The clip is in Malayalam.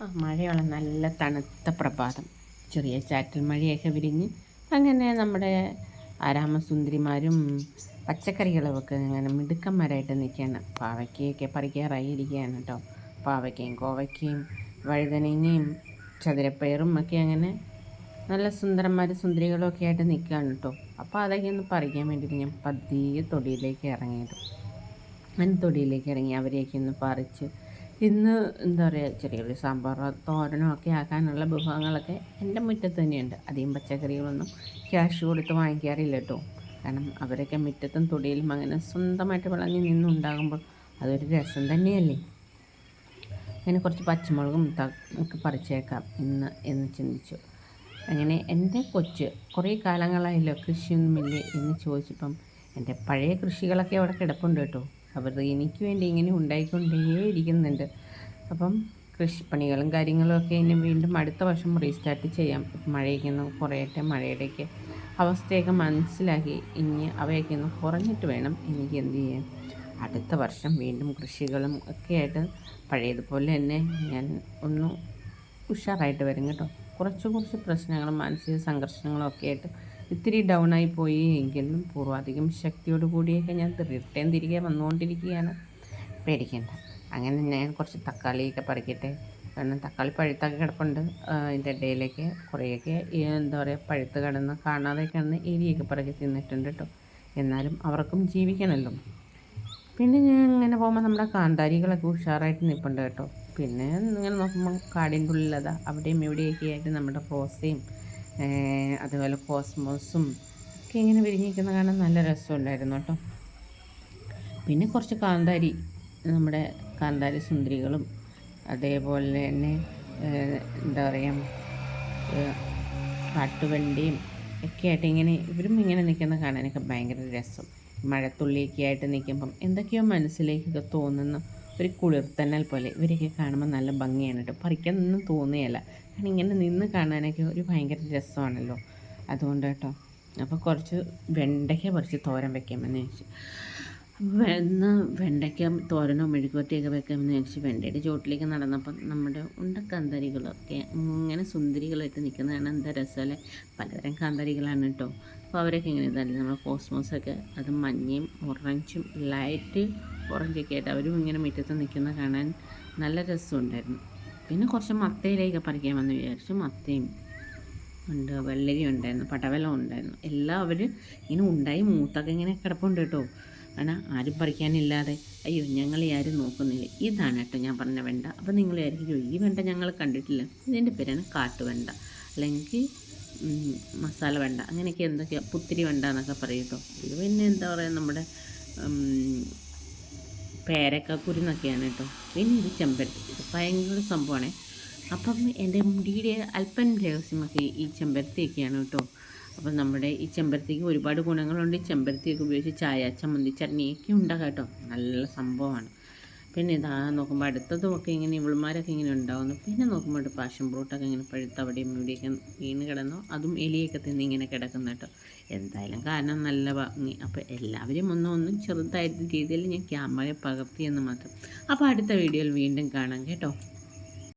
മഴയുള്ള നല്ല തണുത്ത പ്രഭാതം. ചെറിയ ചാറ്റൽ മഴയൊക്കെ വിരിഞ്ഞ് അങ്ങനെ നമ്മുടെ ആരാമസുന്ദരിമാരും പച്ചക്കറികളുമൊക്കെ അങ്ങനെ മിടുക്കന്മാരായിട്ട് നിൽക്കുകയാണ്. പാവയ്ക്കയൊക്കെ പറിക്കാറായി ഇരിക്കുകയാണ് കേട്ടോ. പാവയ്ക്കയും കോവയ്ക്കയും വഴുതനങ്ങയും ചതുരപ്പയറും ഒക്കെ അങ്ങനെ നല്ല സുന്ദരന്മാരും സുന്ദരികളും ഒക്കെ ആയിട്ട് നിൽക്കുകയാണ് കേട്ടോ. അപ്പോൾ അതൊക്കെ ഒന്ന് പറിക്കാൻ വേണ്ടിയിട്ട് ഞാൻ പതിയെ തൊടിയിലേക്ക് ഇറങ്ങിയത്. ഞാൻ തൊടിയിലേക്ക് ഇറങ്ങി അവരെയൊക്കെ ഒന്ന് പറിച്ച് ഇന്ന് എന്താ പറയുക, ചെറിയൊരു സാമ്പാറോ തോരനോ ഒക്കെ ആക്കാനുള്ള വിഭവങ്ങളൊക്കെ എൻ്റെ മുറ്റത്ത് തന്നെയുണ്ട്. അധികം പച്ചക്കറികളൊന്നും ക്യാഷ് കൊടുത്ത് വാങ്ങിക്കാറില്ല കേട്ടോ. കാരണം അവരൊക്കെ മുറ്റത്തും തൊടിയിലും അങ്ങനെ സ്വന്തമായിട്ട് വിളഞ്ഞ് നിന്നുണ്ടാകുമ്പോൾ അതൊരു രസം തന്നെയല്ലേ. അങ്ങനെ കുറച്ച് പച്ചമുളകും ഒക്കെ പറിച്ചേക്കാം എന്ന് ചിന്തിച്ചു. അങ്ങനെ എൻ്റെ കൊച്ച് കുറേ കാലങ്ങളായല്ലോ കൃഷിയൊന്നുമില്ലേ എന്ന് ചോദിച്ചപ്പം എൻ്റെ പഴയ കൃഷികളൊക്കെ അവിടെ കിടപ്പുണ്ട് കേട്ടോ. അവർ എനിക്ക് വേണ്ടി ഇങ്ങനെ ഉണ്ടായിക്കൊണ്ടേയിരിക്കുന്നുണ്ട്. അപ്പം കൃഷിപ്പണികളും കാര്യങ്ങളും ഒക്കെ ഇനി വീണ്ടും അടുത്ത വർഷം റീസ്റ്റാർട്ട് ചെയ്യാം. മഴയൊക്കെ ഒന്ന് കുറയട്ടെ, മഴയുടെയൊക്കെ അവസ്ഥയൊക്കെ മനസ്സിലാക്കി ഇനി അവയൊക്കെ ഒന്ന് കുറഞ്ഞിട്ട് വേണം എനിക്ക് എന്ത് ചെയ്യാൻ, അടുത്ത വർഷം വീണ്ടും കൃഷികളും ഒക്കെ ആയിട്ട് പഴയതുപോലെ തന്നെ ഞാൻ ഒന്ന് ഉഷാറായിട്ട് വരും കേട്ടോ. കുറച്ച് പ്രശ്നങ്ങളും മാനസിക സംഘർഷങ്ങളും ഒക്കെ ആയിട്ട് ഇത്തിരി ഡൗണായി പോയി എങ്കിലും പൂർവാധികം ശക്തിയോട് കൂടിയൊക്കെ ഞാൻ റിട്ടേൺ തിരികെ വന്നുകൊണ്ടിരിക്കുകയാണ്. പേടിക്കേണ്ട. അങ്ങനെ ഞാൻ കുറച്ച് തക്കാളിയൊക്കെ പറിക്കട്ടെ. കാരണം തക്കാളി പഴുത്തൊക്കെ കിടപ്പുണ്ട്. അതിൻ്റെ ഇടയിലേക്ക് കുറേയൊക്കെ എന്താ പറയുക, പഴുത്ത് കിടന്ന് കാണാതെ കിടന്ന് എലിയൊക്കെ പറക്കി തിന്നിട്ടുണ്ട് കേട്ടോ. എന്നാലും അവർക്കും ജീവിക്കണമല്ലോ. പിന്നെ ഞാൻ ഇങ്ങനെ പോകുമ്പോൾ നമ്മുടെ കാന്താരികളൊക്കെ ഉഷാറായിട്ട് നിൽപ്പുണ്ട് കേട്ടോ. പിന്നെ ഇങ്ങനെ നോക്കുമ്പോൾ കാടിൻ്റെ ഉള്ളിലതാ അവിടെയും ഇവിടെയൊക്കെ ആയിട്ട് നമ്മുടെ റോസയും അതുപോലെ കോസ്മോസും ഒക്കെ ഇങ്ങനെ വിരിഞ്ഞിരിക്കുന്ന കാണാൻ നല്ല രസമുണ്ടായിരുന്നു കേട്ടോ. പിന്നെ കുറച്ച് കാന്താരി, നമ്മുടെ കാന്താരി സുന്ദരികളും അതേപോലെ തന്നെ എന്താ പറയുക, കാട്ടുവണ്ടിയും ഒക്കെ ആയിട്ട് ഇങ്ങനെ ഇവരും ഇങ്ങനെ നിൽക്കുന്ന കാണാനൊക്കെ ഭയങ്കര രസം. മഴത്തുള്ളിയൊക്കെ ആയിട്ട് നിൽക്കുമ്പം എന്തൊക്കെയോ മനസ്സിലേക്കൊക്കെ തോന്നുന്ന ഒരു കുളിർത്തന്നൽ പോലെ ഇവരെയൊക്കെ കാണുമ്പോൾ നല്ല ഭംഗിയാണ് കേട്ടോ. പറിക്കാനൊന്നും തോന്നുകയല്ല, കാരണം ഇങ്ങനെ നിന്ന് കാണാനൊക്കെ ഒരു ഭയങ്കര രസമാണല്ലോ. അതുകൊണ്ട് കേട്ടോ. അപ്പോൾ കുറച്ച് വെണ്ടയ്ക്ക പറിച്ച് തോരൻ വയ്ക്കാമെന്ന് ചോദിച്ചു. എന്നാൽ വെണ്ടയ്ക്ക തോരനോ മെഴുകുവരട്ടിയൊക്കെ വെക്കാമെന്ന് വിചാരിച്ച് വെണ്ടയുടെ ചോട്ടിലേക്ക് നടന്നപ്പം നമ്മുടെ കാന്താരികളൊക്കെ ഇങ്ങനെ സുന്ദരികളായിട്ട് നിൽക്കുന്നതാണ്. എന്താ രസമല്ലേ. പലതരം കാന്താരികളാണ് കേട്ടോ. അപ്പോൾ അവരൊക്കെ ഇങ്ങനെ ഇതല്ലേ, നമ്മുടെ കോസ്മോസൊക്കെ അത് മഞ്ഞയും ഓറഞ്ചും ലൈറ്റ് ഓറഞ്ചൊക്കെ ആയിട്ട് അവരും ഇങ്ങനെ മുറ്റത്ത് നിൽക്കുന്ന കാണാൻ നല്ല രസമുണ്ടായിരുന്നു. പിന്നെ കുറച്ച് മത്തയിലേക്ക് പറിക്കാമെന്ന് വിചാരിച്ചു. മത്തയും ഉണ്ട്, വെള്ളരി ഉണ്ടായിരുന്നു, പടവലം ഉണ്ടായിരുന്നു. എല്ലാം അവർ ഇങ്ങനെ ഉണ്ടായി മൂത്തൊക്കെ ഇങ്ങനെ കിടപ്പുണ്ട് കേട്ടോ. കാരണം ആരും പറിക്കാനില്ലാതെ അയ്യോ ഞങ്ങളെ ആരും നോക്കുന്നില്ല. ഇതാണ് കേട്ടോ ഞാൻ പറഞ്ഞ വെണ്ട. അപ്പോൾ നിങ്ങൾ ആയിരിക്കും ഈ വെണ്ട ഞങ്ങൾ കണ്ടിട്ടില്ല, ഇതിൻ്റെ പേരാണ് കാട്ടുവെണ്ട, അല്ലെങ്കിൽ മസാല വെണ്ട, അങ്ങനെയൊക്കെ എന്തൊക്കെയാണ് പുത്തിരി വെണ്ട എന്നൊക്കെ പറയും കേട്ടോ. ഇത് പിന്നെ എന്താ പറയുക, നമ്മുടെ പേരക്കക്കുരു എന്നൊക്കെയാണ് കേട്ടോ. പിന്നെ ഇത് ചെമ്പരത്തി, ഇത് ഭയങ്കര സംഭവമാണേ. അപ്പം എൻ്റെ മുടിയുടെ അല്പം രഹസ്യമൊക്കെ ഈ ചെമ്പരത്തിയൊക്കെയാണ് കേട്ടോ. അപ്പം നമ്മുടെ ഈ ചെമ്പരത്തിക്ക് ഒരുപാട് ഗുണങ്ങളുണ്ട്. ചെമ്പരത്തിയൊക്കെ ഉപയോഗിച്ച് ചായ, ചമ്മന്തി, ചട്നിയൊക്കെ ഉണ്ടാക്കാം കേട്ടോ. നല്ല സംഭവമാണ്. പിന്നെ ഇതാ നോക്കുമ്പോൾ അടുത്തതുമൊക്കെ ഇങ്ങനെ ഇവളുമാരൊക്കെ ഇങ്ങനെ ഉണ്ടാകുന്നു. പിന്നെ നോക്കുമ്പോൾ പാഷൻ ഫ്രൂട്ടൊക്കെ ഇങ്ങനെ പഴുത്ത് അവിടെയും ഇവിടെയൊക്കെ വീണ് കിടന്നു. അതും എലിയൊക്കെ തിന്ന് ഇങ്ങനെ കിടക്കുന്നു കേട്ടോ. എന്തായാലും കാരണം നല്ല ഭംഗി. അപ്പോൾ എല്ലാവരും ഒന്നും ചെറുതായിട്ട് രീതിയിൽ ഞാൻ ക്യാമറയെ പകർത്തിയെന്ന് മാത്രം. അപ്പോൾ അടുത്ത വീഡിയോയിൽ വീണ്ടും കാണാം കേട്ടോ.